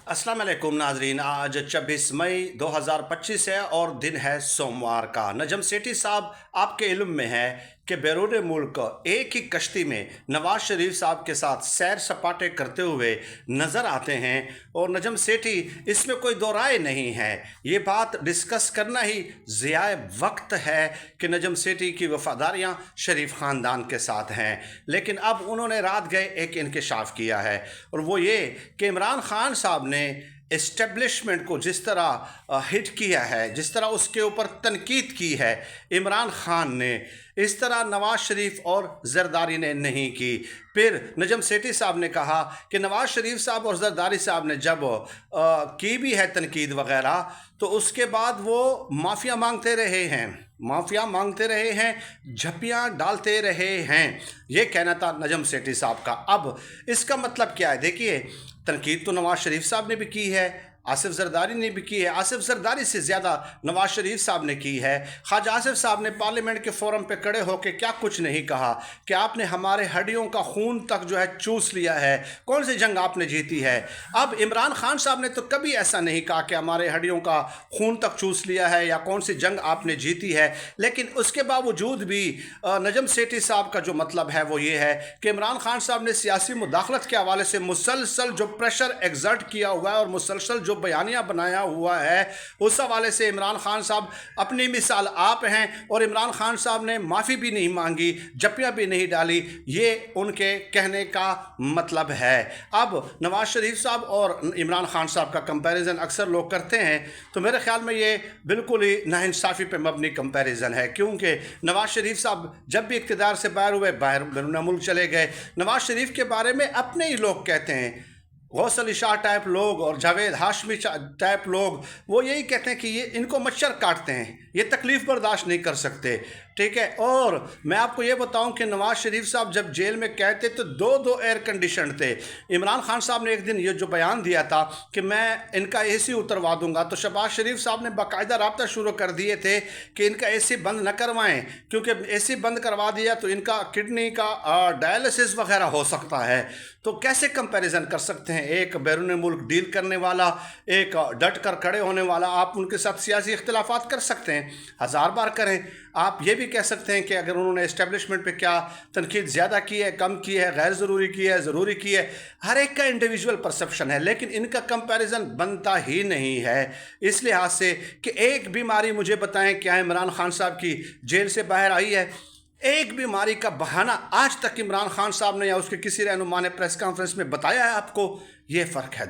अस्सलाम वालेकुम नाजरीन। आज 26 मई 2025 है और दिन है सोमवार का। नजम सेठी साहब आपके इल्म में है कि बैरून मुल्क एक ही कश्ती में नवाज शरीफ साहब के साथ सैर सपाटे करते हुए नज़र आते हैं और नजम सेठी इसमें कोई दो राय नहीं है। ये बात डिस्कस करना ही ज़ियाए वक्त है कि नजम सेठी की वफ़ादारियाँ शरीफ ख़ानदान के साथ हैं, लेकिन अब उन्होंने रात गए एक इंकशाफ किया है और वो ये कि इमरान खान साहब ने इस्टेब्लिशमेंट को जिस तरह हिट किया है, जिस तरह उसके ऊपर तनकीद की है इमरान खान ने, इस तरह नवाज शरीफ और जरदारी ने नहीं की। फिर नजम सेठी साहब ने कहा कि नवाज शरीफ साहब और जरदारी साहब ने जब की भी है तनकीद वगैरह, तो उसके बाद वो माफ़िया मांगते रहे हैं, माफिया मांगते रहे हैं, झप्पियाँ डालते रहे हैं। ये कहना था नजम सेठी साहब का। अब इसका मतलब क्या है? देखिए, तनकीद तो नवाज शरीफ साहब ने भी की है, आसिफ जरदारी ने भी की है, आसिफ जरदारी से ज़्यादा नवाज शरीफ साहब ने की है। ख्वाजा आसिफ साहब ने पार्लियामेंट के फोरम पे खड़े होकर क्या कुछ नहीं कहा कि आपने हमारे हड्डियों का खून तक जो है चूस लिया है, कौन सी जंग आपने जीती है। अब इमरान खान साहब ने तो कभी ऐसा नहीं कहा कि हमारे हड्डियों का खून तक चूस लिया है या कौन सी जंग आपने जीती है, लेकिन उसके बावजूद भी नजम सेठी साहब का जो मतलब है वो ये है कि इमरान खान साहब ने सियासी मुदाखलत के हवाले से मुसलसल जो प्रेशर एग्जर्ट किया हुआ है और मुसलसल जो बयानिया बनाया हुआ है, उस हवाले से इमरान खान साहब अपनी मिसाल आप हैं और इमरान खान साहब ने माफ़ी भी नहीं मांगी, जपियाँ भी नहीं डाली। ये उनके कहने का मतलब है। अब नवाज शरीफ साहब और इमरान खान साहब का कंपैरिजन अक्सर लोग करते हैं, तो मेरे ख्याल में ये बिल्कुल ही नाइंसाफ़ी पे मबनी कंपैरिजन है, क्योंकि नवाज शरीफ साहब जब भी इक़्तिदार से बाहर हुए, बाहर बैरून मुल्क चले गए। नवाज शरीफ के बारे में अपने ही लोग कहते हैं, गौस अली शाह टाइप लोग और जावेद हाशमी टाइप लोग, वो यही कहते हैं कि ये इनको मच्छर काटते हैं, ये तकलीफ़ बर्दाश्त नहीं कर सकते। ठीक है। और मैं आपको ये बताऊं कि नवाज शरीफ साहब जब जेल में कहते तो दो दो एयर कंडीशन थे। इमरान खान साहब ने एक दिन ये जो बयान दिया था कि मैं इनका एसी उतरवा दूंगा, तो शहबाज शरीफ साहब ने बाकायदा राब्ता शुरू कर दिए थे कि इनका एसी बंद न करवाएं, क्योंकि एसी बंद करवा दिया तो इनका किडनी का डायलिसिस वगैरह हो सकता है। तो कैसे कंपैरिजन कर सकते हैं? एक बैरून मुल्क डील करने वाला, एक डट कर खड़े होने वाला। आप उनके साथ सियासी इख्तिलाफात कर सकते हैं, हज़ार बार करें। आप ये भी कह सकते हैं कि अगर उन्होंने इस्टेब्लिशमेंट पे क्या तनकीद ज़्यादा की है, कम की है, गैर ज़रूरी की है, ज़रूरी की है, हर एक का इंडिविजुअल परसेप्शन है, लेकिन इनका कंपैरिजन बनता ही नहीं है। इस लिहाज से कि एक बीमारी मुझे बताएं क्या इमरान खान साहब की जेल से बाहर आई है? एक बीमारी का बहाना आज तक इमरान खान साहब ने या उसके किसी रहनुमा ने प्रेस कॉन्फ्रेंस में बताया है आपको? ये फ़र्क है।